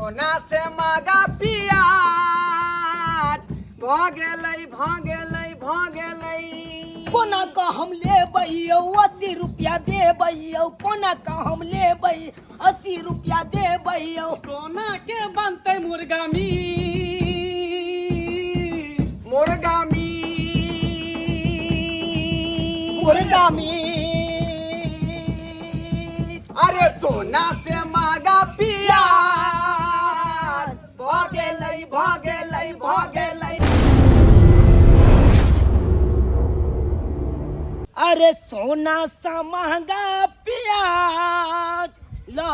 सोना से मांगा पियाज भगेलै कोना का हम लेबै 80 रुपया देबै कोना का हम लेबै 80 रुपया देबै कोना के बनते मुर्गा मीट मुर्गा मीट अरे सोना से मांगा पियाज भगेलै अरे सोना सा महंगा प्याज ला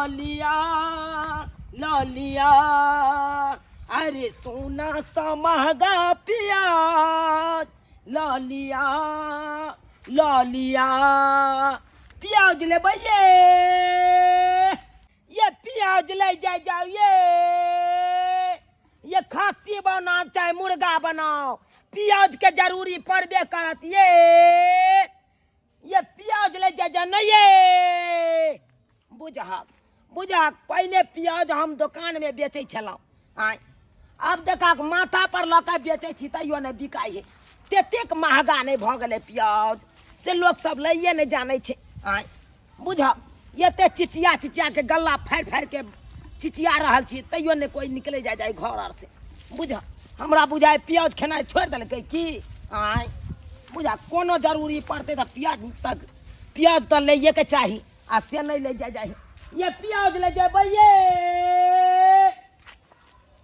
लिया अरे सोना सा महंगा प्याज ला लिया प्याज ले भैये ये प्याज ले जाओ ये खांसी बनाओ चाहे मुर्गा बनाओ प्याज के जरूरी पड़बे करत ये प्याज ले जा नहीं ये बुझा पहले प्याज हम दुकान में बेचे छलौ अब देखा माथा पर लका बेचे छी तैयो नहीं बिकाई है तेतेक महंगा नहीं भ गेलै प्याज से लोग सब लइए नहीं जाने छे बुझा ये ते चिचिया के गल्ला फाड़ के चिचिया रहल छी तैयो नहीं कोई निकले जाए घर आर से बुझा हमरा बुझाए प्याज खेनाइ छोड़ देलकै की बुझा कोनो जरूरी पड़ते तो प्याज तो ले के चाही आ से नहीं ले जाए ये प्याज ले जाए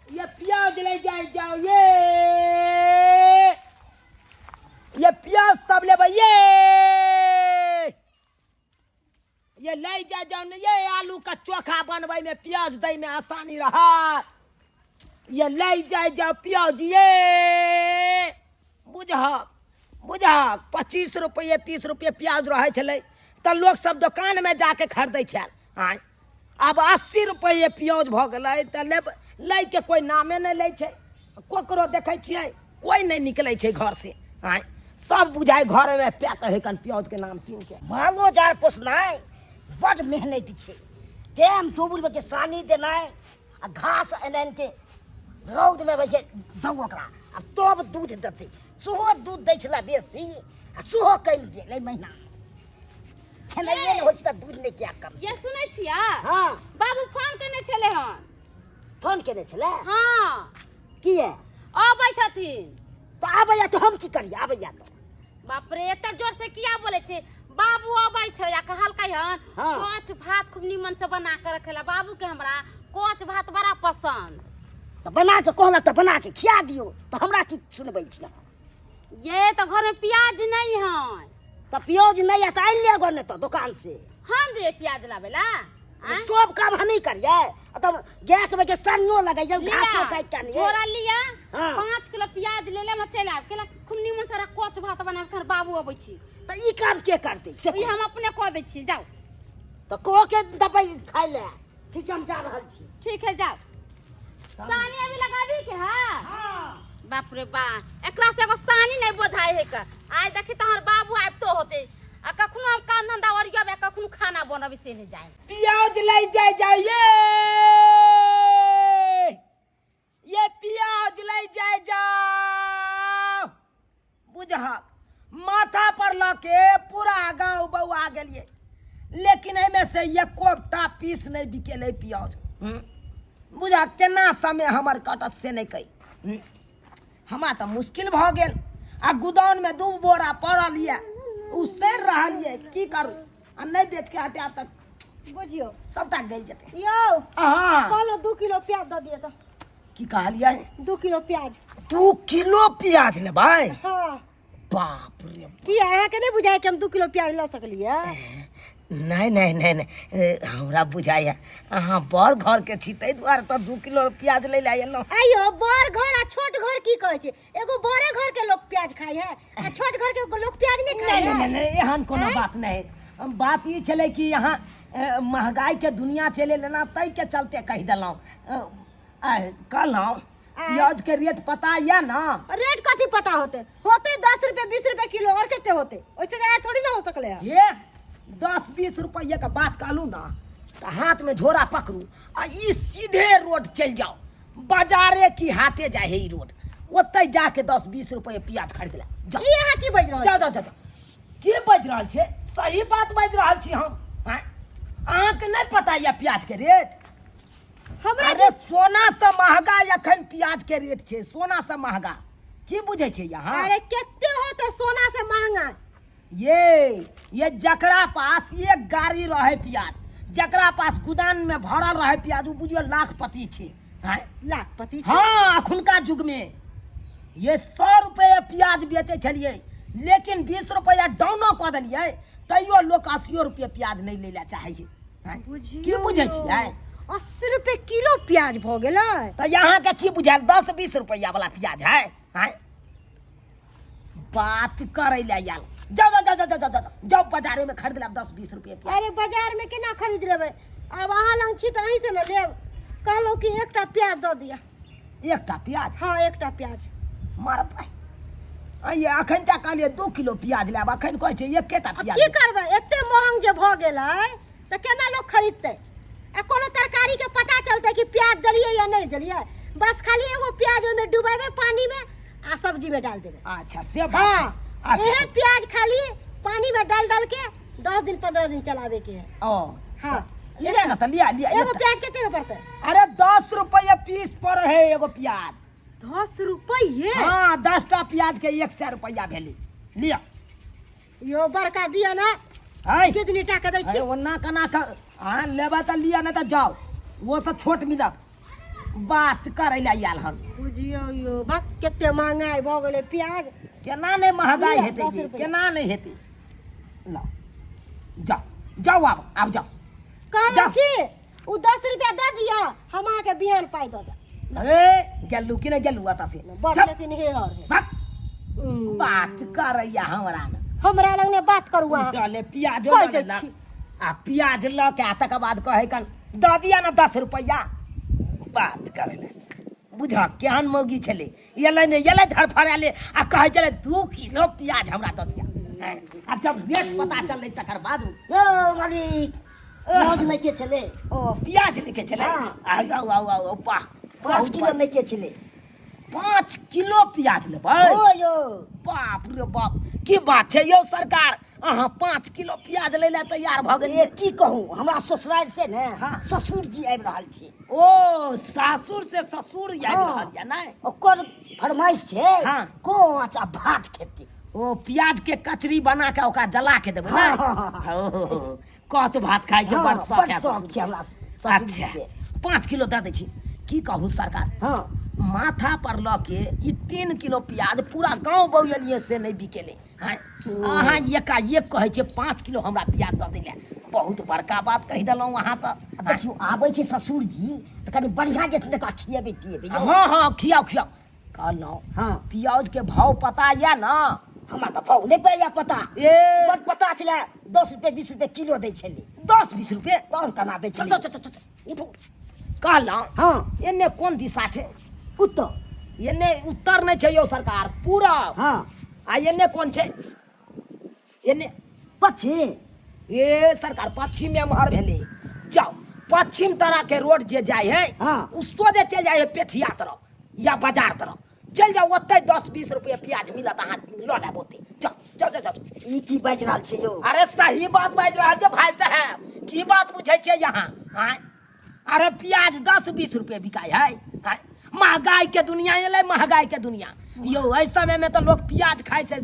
ये प्याज ले जाओ ये प्याज सब ले ये ले जाओ न ये आलू का चोखा बनवाई में प्याज दई में आसानी रहा ये ले जाओ प्याज ये बुझा 25 रुपये 30 रुपये प्याज रहे छलै तो लोग सब दुकान में जाके खरीदै छल अब 80 रुपये प्याज भ गेलै तो ले के कोई नामे नहीं ले छे कोकरो देखै छियै कोई नहीं निकलै छे घर से सब बुझाए घर में पैक है कन प्याज के नाम सुन के मांगो जार पोसनाइ बड़ मेहनत छे टाइम टोबुल के सानी देनाइ आ घास एनन के रौद में बैठे दौ ओकरा अब तब दूध देते सुहो दूध दै छला बेसी आ सुहो कम गेलै महीना खेनाइए ने होइ त दूध नहीं क्या कम ये सुनै छिया हां बाबू फोन केने छले हन फोन केने छले हां किए आबै छथिन तो आबैया तो हम की करिए आबैया तो बाप रे एते जोर से किया बोले छे बाबू आबै छै या कहलकै हन हाँ। कोच भात खूब निमन से बना के रखेला बाबू के हमरा कोच भात बड़ा पसंद तो बना के कहलक तो बना के खिया दियो तो हमरा की सुनबै छियै ये तो घर में प्याज नहीं है तो प्याज नहीं है तो आइ ले गो ने तो दुकान से हम जे प्याज लावेला सब काम हम ही करिए तब गैस में के सन्नो लगाइए घासो काट के आनिए झोरा लिया हाँ। 5 किलो प्याज ले ले हम चल आब केला खूब निमन सारा कोच भात बना के बाबू आबै छी तो ई काम के करते से ई हम अपने कह दै छी जाओ तो को के दबाई खाइ ले ठीक हम जा रहल छी ठीक है जाओ सानी अभी लगाबी के है हां बाप रे बा एकरा से एगो सानी नहीं बोझाई है का आज देखी तहर बाबू आबतो होते आ कखनो हम काम धंधा ओरिया बे कखनो खाना बनबे से नहीं जाए प्याज ले जाओ ये प्याज ले जाओ बुझा माथा पर लके पूरा गांव बउआ गेलिए लेकिन एमे से एकोटा पीस नहीं बिकेले प्याज बुझा केना समय हमर कटत से नहीं कही हमा तो मुश्किल भ गेल आ गुदान में 2 बोरा पड़ल ये उ सड़ रहल ये की करू आ नहीं बेच के हटा तक बुझियो सबटा गल जते यो हां कल 2 किलो प्याज द दिए तो की कहलिए 2 किलो प्याज 2 किलो प्याज ले भाई हां बाप रे की अहाँ के नहीं बुझाए कि हम 2 किलो प्याज ला सकलिए नहीं हमरा बुझाया अहाँ बड़ घर के छी तै दुआरे तो 2 किलो प्याज ले लायलो आइयो बड़ घर आ छोट घर की कहै छै एगो बड़े घर के लोग प्याज खाय है आ छोट घर के लोग प्याज नहीं खाय है नहीं एहन कोनो बात नहीं बात ई छले कि यहाँ महंगाई के दुनिया चले लेना तै के चलते कह देलौ कहलौ प्याज के रेट पता है ना रेट कथी पता होते 10 रुपए 20 रुपए किलो और कितने होते ओइसे ज्यादा थोड़ी ना हो सकले है ये 10-20 रुपये का बात कहलू ना तो हाथ में झोरा पकड़ू आ ई सीधे रोड चल जाओ, बाजारे की हाथे जाए है ई रोड, ओतै जाके 10-20 रुपये प्याज खरीद ले जाओ। ई अहाँ की बज रहल जाओ जाओ जाओ जाओ। के बज रहल छे? सही बात बज रहल छी हम। अहाँके नहीं पता ये प्याज के रेट? हमरा अरे सोना से महंगा अखन प्याज के रेट छे, सोना से महंगा। की बुझे छे यहाँ? अरे केते होते सोना से महंगा? ये जकरा पास एक गाड़ी रहे प्याज, जकरा पास गुदान में भरल रहे प्याज, वो बुझियो लाखपति छे। हैं? लाखपति छे? हाँ, अखुनका युग में ये 100 रुपये प्याज बेचे छलिए, लेकिन 20 रुपया डाउनो कऽ देलिए, तैयो लोग 80 रुपये प्याज नहीं ले चाहे छे। हैं? की बुझे छियै? 80 रुपए किलो प्याज भ गेलै। तो यहाँ के की बुझाल 10-20 रुपया वाला प्याज है? हैं? बात करे ले याल। जाओ जाओ जाओ जाओ जाओ जाओ बाजारे में खरीद लेब 10-20 रुपये प्याज। अरे बाजार में केना खरीद लेबै? अब अहाँ लंग छी त अहीं से न लेब। कहलो कि एकटा प्याज दऽ दिया। एकटा प्याज? हाँ, एकटा प्याज। मार भाई ये अखन तक कहलिए 2 किलो प्याज लेब, अखन कहै छै एकेटा अब प्याज। की करबै? एते महंग जे भ गेलै त केना लोग खरीदतै? आ कोनो तरकारी के पता चलतै कि प्याज दलिए या नहीं दलिए? बस खाली एगो प्याज ओमे डुबेबै पानी में आ सब्जी में डाल देबै। अच्छा से बात है। हाँ, अच्छा यह प्याज खाली पानी में डाल के 10 दिन 15 दिन चलावे के है। ओ हाँ, लिया ना तो लिया लिया एगो एकटा। प्याज कितने का पड़ता है? अरे 10 रुपये पीस पर है एगो प्याज। 10 रुपये? हाँ, 10टा प्याज के 100 रुपया भेली। लिया यो बड़का दिया ना। है कितनी टाका दै अरे छी? ओना कना का हाँ लेबा तो लिया नहीं तो जाओ, वो सब छोट मिलत। बात करे ला आयल हन। बुझियो यो बा केते महंगाई भ गेलै प्याज। केना नहीं महंगाई लिया, हेते 10 ये? रुपया। केना नहीं हेते? लो जाओ जाओ अब जाओ। कहलो जा। कि उ 10 रुपया दे दिया, हम अहाँ के बिहान पाई दऽ दे। ए गेलू कि नहीं गेलू आता से? बड़ चल, लेकिन हे और है। भाग। बात करैया हमरा न हमरा लंग ने बात करू अहाँ। डाले प्याज कह दै डाले छी। आ प्याज ल के तक बाद कहे कन दऽ दिया ना 10 रुपया। बात करे ले बुझ केहन मौगी छले, ये धरफड़ाले आ कहे चले 2 किलो प्याज हमरा दऽ दिया। हैं? आ जब रेट पता चलले तकर बाद यो मालिक प्याज नहीं के चले। ओ प्याज लेके चले। हाँ। आओ आओ आओ वाह 5 किलो नहीं के चले। 5 किलो प्याज लेबै? ओ यो बाप रे बाप, की बात छै यौ सरकार, अहाँ 5 किलो प्याज लै ले तैयार भ ये गेलियै। की कहूँ, हमरा ससुराल से ने हाँ। ससुर जी आबि रहल छी। ओ सासुर से ससुर आबि हाँ। रहल या नहि? ओकर फरमाइश छै हाँ। कोच आ भात खेती। ओ प्याज के कचरी बना के ओकरा जला के देबै हाँ, ने? हाँ, हाँ। ओ कत भात खाय के हाँ, बड़ शौक बड़ है शौक ससुर छै के। हमरा ससुर जी अच्छा के। 5 किलो दऽ दै छी। की कहू सरकार, हाँ। माथा पर ल के ई 3 किलो प्याज पूरा गांव बौलिए से नहीं बिकेले। हैं? अहाँ एकाएक कहै छै 5 किलो हमरा प्याज दऽ दै ले, बहुत बड़का बात कहि देलहुँ अहाँ तऽ। देखियो आबै छै ससुर जी तऽ कनी बढ़िया जे तनका खियेबै पियेबै। हाँ हाँ खियाओ खियाओ। कहलहुँ हाँ। प्याज के भाव पता या ना? हमरा तऽ भाव नहि पड़ैया पता। ए बड़ पता छलै 10 रुपए 20 रुपए किलो दै छलै। 10-20 रुपये? और केना दै चल छलै? चल चल चल उठो। कहलहुँ हाँ। एन्ने कोन दिशा छै? उत्तर। एन्ने उत्तर नहीं छै यौ सरकार, पूरब। हाँ। आ एन्ने कोन छै? एन्ने पश्चिम। ए सरकार पश्चिम में एम्हर भेलै। जाओ पश्चिम तरह के रोड जे जाए है हाँ। उ सोझे चल जाए है पेठिया तरफ या बाजार तरफ। चल जाओ ओतै 10-20 रुपये प्याज मिलत, अहाँ लऽ लेब ओतै। जाओ जाओ जाओ जाओ। ई की बाजि रहल छै यौ? अरे सही बात बाजि रहल छै भाई साहब, की बात बुझै छियै यहाँ? हैं? अरे प्याज 10-20 रुपये बिकाय है। हैं? महंगाई के दुनिया एलै, महंगाई के दुनिया। यो एहि समय में तो लोग प्याज खाय से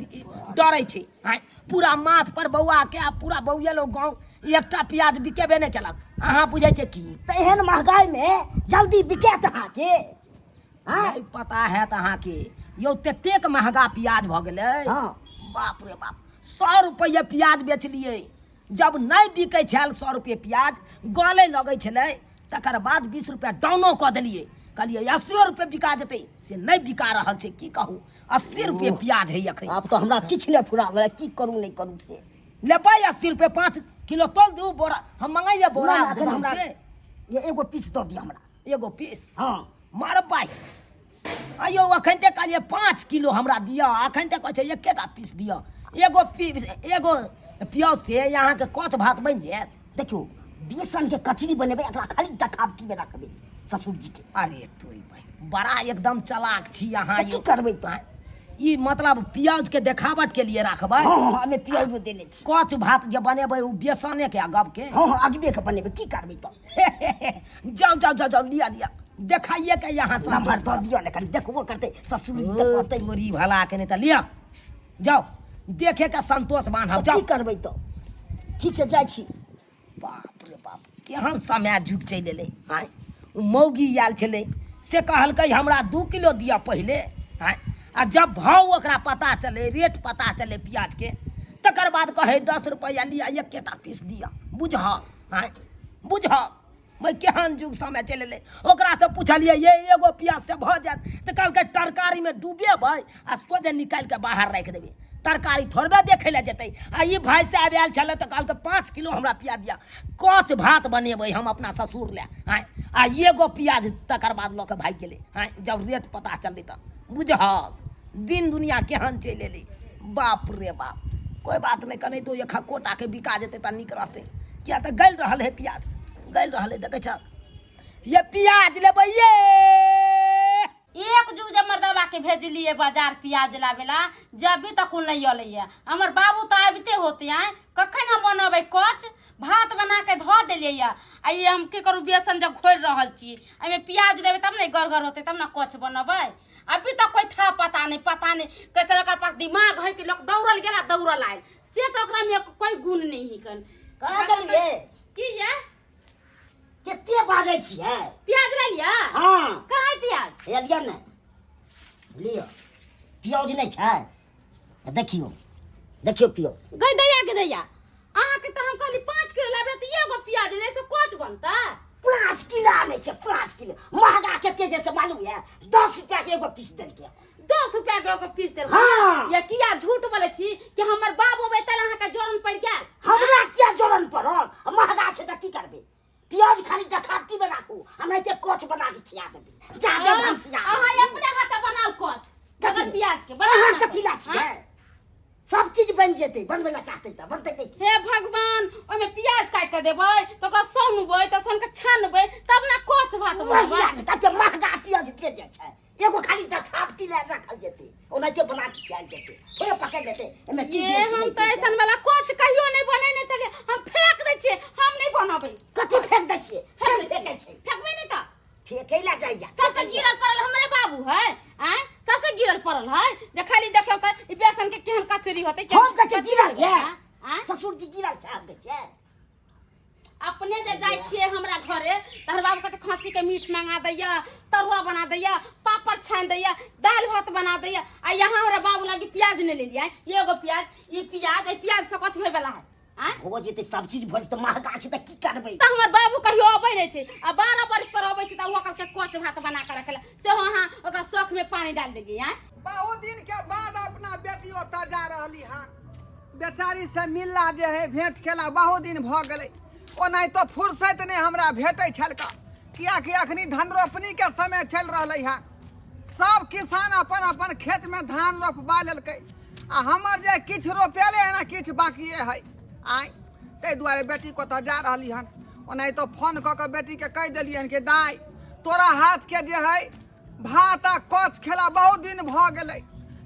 डरै छै। हैं? पूरा माथ पर बौआ के आ पूरा बौएलो गाँव एकटा प्याज बिकेबे नहीं केलक। अहाँ बुझै छै की? तऽ एहन महंगाई में जल्दी बिकेत अहाँके? हाँ? नहीं पता है अहाँ के यो ततेक महंगा प्याज भ गेलै। हाँ। बाप रे बाप, 100 रुपये प्याज बेचलिए, जब नहीं बिकै छल 100 रुपये प्याज, गले लगे छलै, तकर बाद 20 रुपया डाउनो कऽ देलिए। कहलिए 80 रुपये बिका जेतै, से नहीं बिका रहल छै। की कहू, 80 रुपये प्याज है अखन। आब तऽ हमरा किछु नहि फुराबे, की करू नहीं करू से। लेबै 80 रुपये 5 किलो तोल दू बोरा, हम मंगाइए बोरा ना, एखन दुकान हमरा से। ये एगो पीस दऽ दिअ हमरा। एगो पीस हाँ। मारबै। अयो अखन तक कहलिए 5 किलो हमरा दिया, अखन तक कहै छै एकेटा पीस दिया। एगो पीस एगो प्याज से यहाँ के कच भात बन जायत? देखियो बेसन के कचरी बनेबे, एकरा खाली डकावटी में रखबे ससुर जी के। अरे तोरी भाई बड़ा एकदम चालाक छी अहाँ। की करबै तो? ई मतलब प्याज के देखावट के लिए रखबै? हाँ हमें प्याज देने छी। कच भात जे बनेबै उ बेसने के गब के? हाँ अगबे के बनेबे, की करबै तो? जाओ जाओ जाओ जाओ लिया लिया देखाइए के यहाँ से नंबर तो दियो ने, कल देखबो करते ससुर जी देखते। तोरी भला के नहीं तो लिया जाओ देखे के संतोष मानब। की जाओ करबै तो? ठीक से जाइ छी। बाप रे बाप केहन समय जुग चलि एलै। आँय उ मौगी आयल छलै से कहलकै हमरा 2 किलो दिअ पहिले। आँय आ जब भाव ओकरा पता चले, रेट पता चले प्याज के, तकर बाद कहे 10 रुपया लिया 1 पीस दिया। बुझ आँय बुझ भाई केहन जुग समय चलि एलै। ओकरा से पूछलिए ये एगो प्याज से भऽ जायत तऽ कहलकै तरकारी में डूबेबै आ सोझे निकालि के बाहर राखि देबै, तरकारी थोड़बे देखे ले जेतै। आ ई भाई साहब आयल छलै तऽ कहलकै 5 किलो हमरा प्याज दिया, कच भात बनेबै हम अपना ससुर ले। आँय आ एगो प्याज तकर बाद लऽ के भागि गेलै। आँय जब रेट पता चललै तऽ बुझहक दिन दुनिया केहन चलि एलै। बाप रे बाप कोई बात नहीं, कने तो एक कोटा के बिका जेतै तऽ नीक रहतै। किया तऽ गलि रहल है प्याज, गलि रहल है। देखै छ ये प्याज लेबै ये। एक जुग जब मर्दवा के भेजलिए बाजार प्याज लावेला, जब भी तक नहीं अलै। हमर बाबू तो आबिते होते हैं, कखन हम बनबै कच भात बना के धो देलिए। आ ये हम की करू बेसन जब घोर रहल छी, एमे प्याज देबै तब ने गरगर होते, तब ना कच बनबै। अभी तक कोई था पता नहीं कैसे ओकरा पास दिमाग है कि लोग दौड़ल गेला दौड़ल आयल, से तो ओकरा में कोई गुण नहीं हिकन। कहाँ गेलिए? की ये केते बाजै छियै? प्याज ले लिया? हाँ कहाँ है प्याज? हे लिया ने, लियो। प्याज नहीं छै? देखियो देखियो प्याज। गई दैया के दैया अहाँ के तो हम कहली 5 किलो लाबे त एगो प्याज ले से कोच बनता। 5 किलो नहीं छै, 5 किलो महंगा केते जैसे मालूम है? 10 रुपया के एगो पीस देल के। 10 रुपया के एगो पीस देल। हाँ। या किया झूठ बोले छी कि हमर बाबू बेतल अहाँ के जोरन पड़ गेल? हमरा क्या जोरन पड़ल? महंगा छै त की करबे? प्याज खाली डकावटी में राखू, हम एते कोच बना के खिया देबे। ज्यादा भंसिया अहाँ अपने हाथ बनाओ कोच अगर प्याज के अहाँ बना। कथी ला छियै? सब चीज बन जेतै, बनबै ला चाहते त बनतै नहीं। हे भगवान ओमे प्याज काट के देबै तो ओकरा सनबै त सन के छानबै तब ना कोच भात बनबै। तते महंगा प्याज दे जे छै, एगो खाली डकावटी ला रखल जेतै, ओनाहिते बना के खियाल जेतै, थोड़े पकड़ लेतै। एमे की ये हम तो ऐसन वाला कोच कहियो नहीं बनेने चलिए, हम फेंक दै छियै, हम नहीं बनबै। कथी फेंक दै छियै? फेंकै छै, फेंकबै नहीं त फेंकै ला जाइया। सबसे गिरल पड़ल हमरे बाबू है। आय सबसे गिरल पड़ल है, जे खाली देखियो त ई बेसन के केहन कचरी होते हम कछे गिरल है? आय ससुर जी गिरल छै, हम छै। अपने जे जाय छियै हमरा घरे तहर बाबू के खस्सी के मीठ मंगा दैया, तरुआ बना दैया, पापड़ छान दैया, दाल भात बना दैया। आ यहाँ हमरा बाबू लागी प्याज नहीं ले लिया, एगो प्याज, ये प्याज से कथी होय वाला है? आय हो जेतै सब चीज भऽ जेतै, महंगा छै त की करबै? त हमर बाबू कहियो अबै नहीं छै, आ 12 बरस पर अबै छै त ओकर के कोच भात बना के रखेला से हां ओकरा शौक में पानी डाल देगी। आय बहुत दिन के बाद अपना बेटी ओतऽ जा रहली हन, बेचारी से मिलला जे है भेंट केला बहुत दिन भऽ गेलै। ओनाहि तो फुर्सत नहीं हमरा भेटै छलका, कियाकि अखनी धन रोपनी के समय चल रहलै हन। सब किसान अपन अपन खेत में धान रोपबा लेलकै, आ हमर जे किछु रोपेले है ना किछु बाकिए है। आय ताहि दुआरे बेटी को तो जा रहली हन। ओनाहि तो फोन कऽ के बेटी के कह देलियन कि दाई तोरा हाथ के जे है भात आ कच खेला बहुत दिन भऽ गेलै,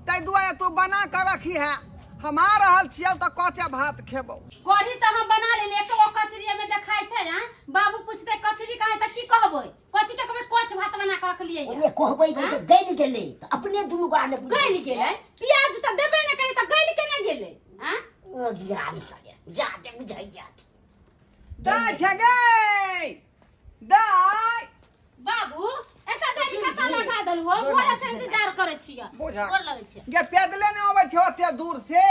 ताहि दुआरे तू बना के रखी है, हम आ रहल छियौ तऽ कचे भात खेबौ। कढ़ी त हम बना लेली, एको कचरी में देखाई छै। हां बाबू पूछते कचरी कहे त की कहबै? कथि के कहबै? कोच भात बना के रखलिए। ओमे कहबै नहीं त गैल गेलै, त अपने दुनु गाने गैल गेलै प्याज त देबे न करे त गैल केना गेलै? हां ओ ज्ञान करे जा दे बुझाइया। दाई छै गै दाई। बाबू एता जाई कता लगा देलु हो, बोला से इंतजार करे छियै। बुझा गोर लगै छै ये पैदले नहीं अबै छै ओते दूर से।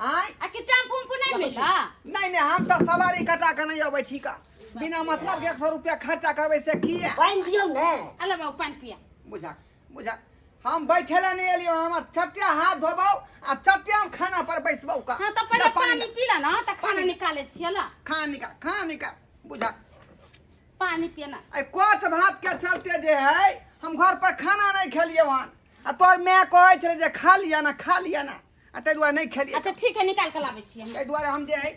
आय आ कि टेम्पू नहीं मिला? नहीं नहीं हम तो सवारी कटा के नहीं अबै छी का, बिना मतलब के 100 रुपया खर्चा करबै से किए? पाइन दियौ ने। अले बाबू पानी पिया। बुझा बुझा हम बैठेला नहीं एलियो, हम चट्टिया हाथ धोबौ आ चट्टिया हम खाना पर बैसबौ का। हां त पहिले पानी पीला न त खाना निकाले छियै ला। खाना निकाल बुझा। पानी पिया ना। आई कोच भात के चलते जे है हम घर पर खाना नहीं खेलिए हन, आ तोर मैं कहै छले जे खा लिया ना आ ताहि दुआरे नहीं खेलिए। अच्छा ठीक है निकाल के लाबे छियै। ताहि दुआरे हम जे है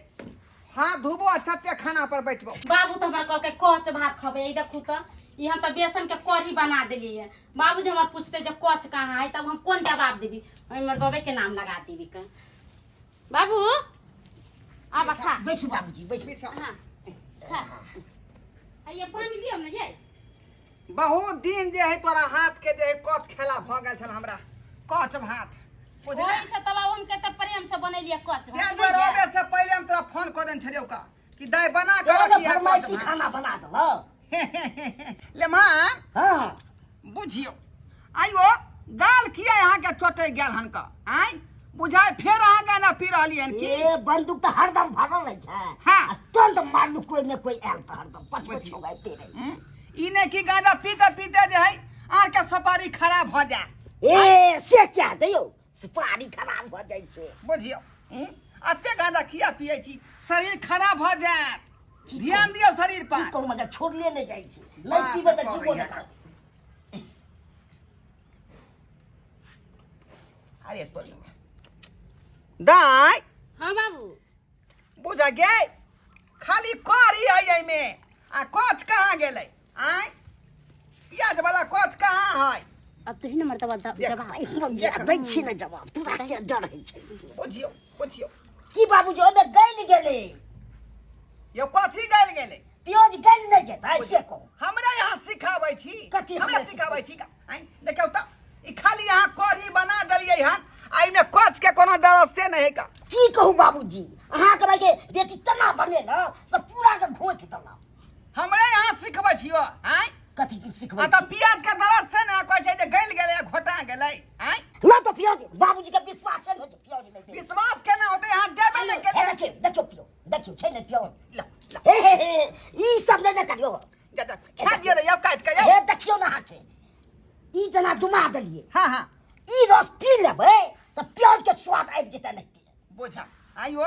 हाथ धोबो आ चट्टे खाना पर बैठबो। बाबू तो हमारा कहलकै कच भात खबे। ई देखू तो ई हम तो बेसन के कढ़ी बना देलिए है। बाबूजी हमार पूछते जो कच कहाँ है, तब हम कौन जवाब देबी? हम मर्दवे के नाम लगा देबी का। बाबू अब खा। बैसू बाबूजी बैसू। पीछा हाँ खा। ये पानी दियो ना ये। बहुत दिन जे है तोरा हाथ के जे है कच खेला भ गेल छल हमरा। कच भात बुझले। ओइ से तब हम के त प्रेम से बनैलिए कच ते भात। बरोबे से पहले हम तोरा फोन क देन छलियौ का कि दाई बना के तोरा रखी है फरमाइशी खाना बना दलो। ले मान हाँ बुझियो आइयो गाल किया यहाँ के चोटे गेल हन का आई बुझाय फेर अहाँ गाना पी रहली हन की। ये बंदूक तो हरदम भरल रहे छै। हाँ। तुरंत मारलू कोई न कोई आयल तो हरदम पचपच हो गए रहे। ई ने की गाना पीते पीते जे है आर के सपारी खराब हो जा। ए से क्या दियो सुपारी खराब हो जाय छै। बुझियो अते गाना किया पिए छी शरीर खराब हो जाए। ध्यान दियो शरीर पर। की कहू मगर छोड़ले नहीं जाय छै। नहीं पीबे त जीवो न कर। अरे तो दाई हां बाबू बुझा गे खाली करी है एई में आ कोच कहाँ गेलै आई प्याज वाला कोच कहाँ है? अब तो ही न मर्दवा जवाब दै छी न जवाब तोरा के डर है छै। बुझियो बुझियो की बाबूजी ओने गइल गेले यो कथी गल गेलै? प्याज गइल नहीं जेतै से को हमरा यहाँ सिखाबै छी। कथी हमरा हमरा सिखाबै छी का आई देखियो त ई खाली यहाँ कढ़ी बना देलियै हन आई में कोच के कोनो दरद से नहीं है का। की कहू बाबूजी अहाँ के भाई के बेटी तना बने न सब पूरा के घोट तना। हमरा यहाँ सिखबै छियो आई कथी की सिखबै आ त प्याज के दरद से ना कहै छै जे गल गेलै घोटा गेलै आई। ना तो प्याज बाबूजी के विश्वास है न प्याज नहीं दे। विश्वास केना होतै यहाँ देबे नहीं केलियै। देखियो पियो देखियो छै न प्याज हे ई सब नहीं करियो। जा जा खा दियो रे अब काट के हे देखियो ना हाथे ई जना दुमा देलिए। हां हां ई रस पी लेबै त प्याज के स्वाद आबि जेतै नहीं। बुझा आइयो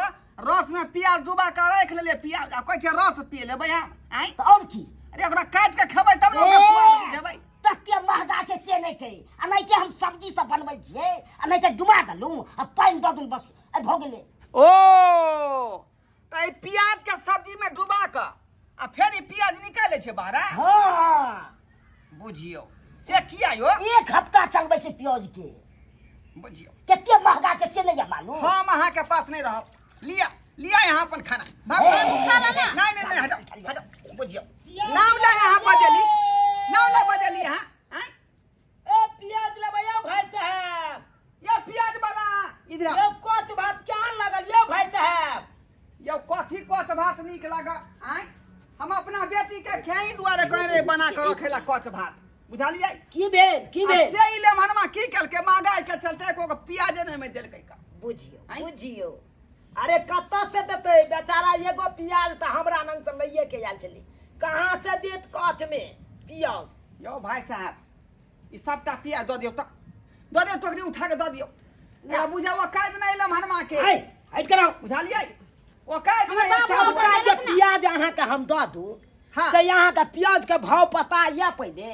रस में प्याज डुबा के रख लेले प्याज आ कहै छै रस पी लेबै हम आई। तो और की अरे ओकरा काट के खेबै तब ने ओकर स्वाद बुझेबै। तते महंगा छै से नहीं कही आ नहीं के हम सब्जी सब बनबै छियै आ नहीं के डुबा देलू आ पानी द दूं बस आ भ गेलै। ओ त ई प्याज के सब्जी में डुबा के आ फेर ई प्याज निकालै छै बाहर। हां बुझियो से किया यो एक हफ्ता चलबै छै प्याज के। बुझियो केते महंगा छै से नहीं मालूम। हम अहाँ के पास नहीं रहब। लिया लिया यहाँ अपन खाना खा ला ना। नहीं नहीं नहीं हटाओ हटाओ बुझियो नाम ले यहाँ बजली नाम ले बजली यहाँ हैं। ए प्याज लेबै या भाई साहब? ये प्याज वाला इधर ये कच भात केहन लगल ये भाई साहब? यो कथी कच भात नीक लागा आय हम अपना बेटी के खेई दुआरे कह रहे बना के रखेला कच भात बुझलियै। की भेल की भेल? से इले मनवा की केलके महंगाई के चलते को प्याज ने में देलकै का। बुझियो आँय? बुझियो अरे कत से देते बेचारा एगो प्याज तो हमरा नंग से लइए के आयल छली। कहाँ से देत कच में प्याज? यो भाई साहब ई सबटा प्याज दऽ दियौ दऽ दियौ टोकरी उठा के दऽ दियौ। या बुझा वो काज नहीं इले मनवा के हाय हट करो। बुझलियै वो काज नहीं हमर बाबू सब हमरा जे प्याज अहाँ के हम दऽ दू हाँ। से यहाँ के प्याज के भाव पता या पहले?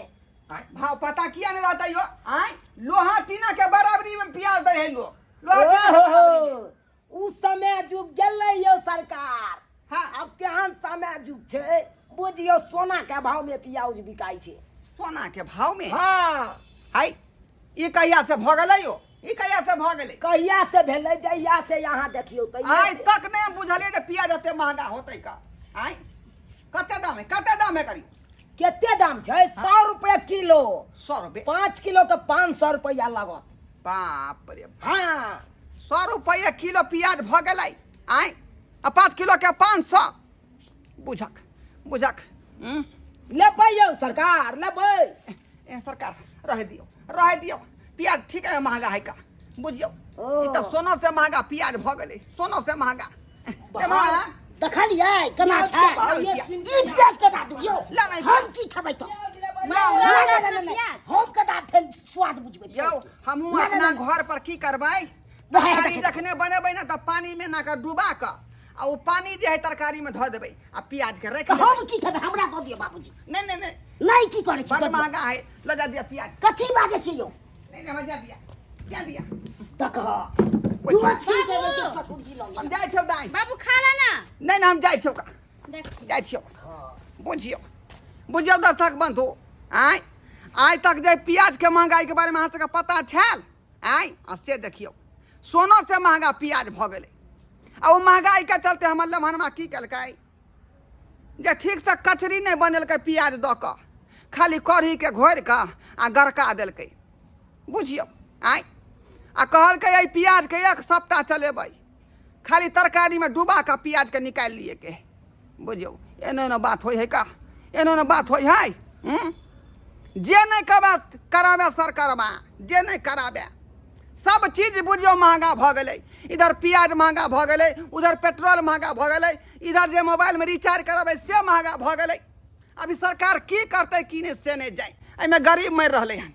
भाव पता किया नहीं रहता यो आय लोहा टीना के बराबरी में प्याज दे है लोहा टीना के बराबरी में। उ समय जुग गेलै यो सरकार। हाँ। अब केहन समय जुग छै बुझियो सोना के भाव में प्याज बिकाई छै। सोना के भाव में हाँ हाय ई कहिया से भ गेलै यो ई कहिया से भ गेलै? कहिया से भेलै जहिया से यहाँ देखियो आइ तक नहीं बुझलियै जे प्याज एते महंगा होतै का। आय कते दाम है करी? केते दाम छै? 100 रुपया किलो। 100 रुपए 5 किलो के 500 रुपया लागत। बाप रे हाँ 100 रुपया किलो प्याज भ गेलै आय आ 5 किलो के 500 बुझक लेबै यौ सरकार लेबै। ए सरकार रह दियो प्याज ठीक है महंगा है का बुझियो। ई त सोना से महंगा प्याज भ गेलै सोना से महंगा। देखलियै केना प्याज छै के भाव ये सुन- ई प्याज केना दू यो ला नहीं हम की खेबै तो हम केना फेर स्वाद बुझबै यो हमहू नहीं, अपना नहीं, घर पर की करबै नहीं, तरकारी नहीं। जखने बनेबै ना त पानी में ना के डुबा के आ वो पानी जे है तरकारी में धऽ देबै आ प्याज के रख लेबै। हम की खेबै हमरा दऽ दियौ बाबूजी। नहीं नहीं नहीं नहीं की करै छी बड़ दऽ दियौ। महंगा है ल जा दिया प्याज। कथी बाजै छी यौ? नहीं नहीं जा दिया क्या दिया देखह दुआ छीन के लेके ससुर जी लग हम जाइ छौ दाई बाबू खा ला ना नहीं ना हम जाइ छौ का देख जाइ छियौ बुझियौ दर्शक बंधु आइ तक जे प्याज के महंगाई के बारे में अहाँ सबके पता छल आ से देखियौ सोनो से महंगा प्याज भऽ गेलै आ ओ महंगाई के चलते हमर लम्हनमा की केलकै जे ठीक से कचरी नहीं बनेलकै प्याज दऽ कऽ खाली कढ़ी के घोरि कऽ आ गरका देलकै बुझियौ आ कहलकै एहि प्याज के 1 सप्ताह चलेबै खाली तरकारी में डुबा कऽ प्याज के निकालि लिए के बुझियौ एना बात होइ है का एना बात होइ है जे नहीं कराबे सरकारवा जे नहीं कराबे सब चीज बुझियौ महंगा भऽ गेलै इधर प्याज महंगा भऽ गेलै उधर पेट्रोल महंगा भऽ गेलै इधर जे मोबाइल में रिचार्ज कराबै से महंगा भऽ गेलै अभी सरकार की करतै की नहीं से नहीं जाए एहिमे गरीब मरि रहलै हन